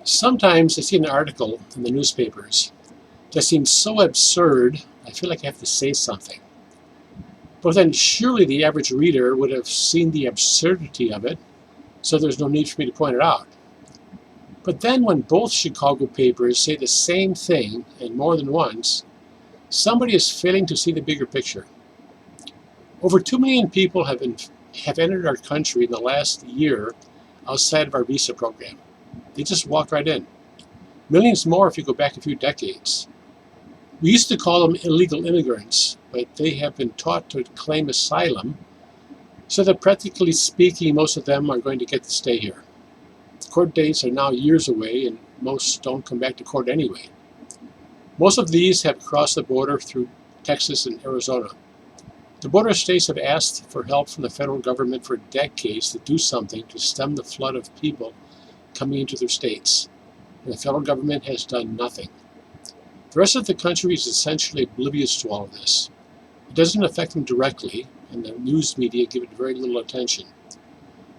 Sometimes I see an article in the newspapers that seems so absurd, I feel like I have to say something. But then surely the average reader would have seen the absurdity of it, so there's no need for me to point it out. But then when both Chicago papers say the same thing, and more than once, somebody is failing to see the bigger picture. Over 2 million people have entered our country in the last year outside of our visa program. They just walk right in. Millions more if you go back a few decades. We used to call them illegal immigrants, but they have been taught to claim asylum, so that practically speaking, most of them are going to get to stay here. Court dates are now years away, and most don't come back to court anyway. Most of these have crossed the border through Texas and Arizona. The border states have asked for help from the federal government for decades to do something to stem the flood of people coming into their states, and the federal government has done nothing. The rest of the country is essentially oblivious to all of this. It doesn't affect them directly, and the news media give it very little attention.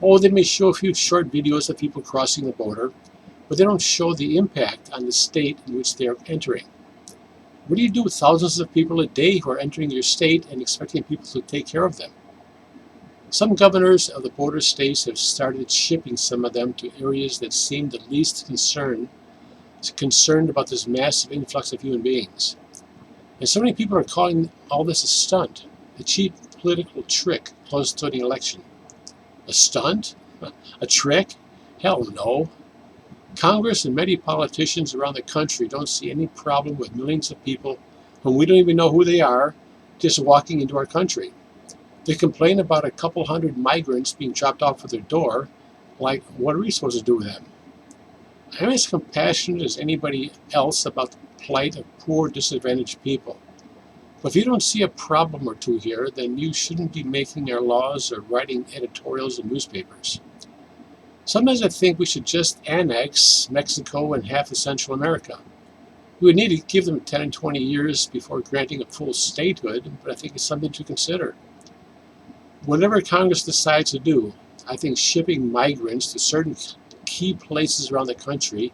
Oh, they may show a few short videos of people crossing the border, but they don't show the impact on the state in which they are entering. What do you do with thousands of people a day who are entering your state and expecting people to take care of them? Some governors of the border states have started shipping some of them to areas that seem the least concerned about this massive influx of human beings. And so many people are calling all this a stunt, a cheap political trick close to an election. A stunt? A trick? Hell no. Congress and many politicians around the country don't see any problem with millions of people whom we don't even know who they are just walking into our country. They complain about a couple hundred migrants being dropped off at their door, like what are we supposed to do with them? I'm as compassionate as anybody else about the plight of poor, disadvantaged people. But if you don't see a problem or two here, then you shouldn't be making our laws or writing editorials in newspapers. Sometimes I think we should just annex Mexico and half of Central America. We would need to give them 10 and 20 years before granting a full statehood, but I think it's something to consider. Whatever Congress decides to do, I think shipping migrants to certain key places around the country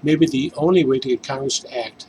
may be the only way to get Congress to act.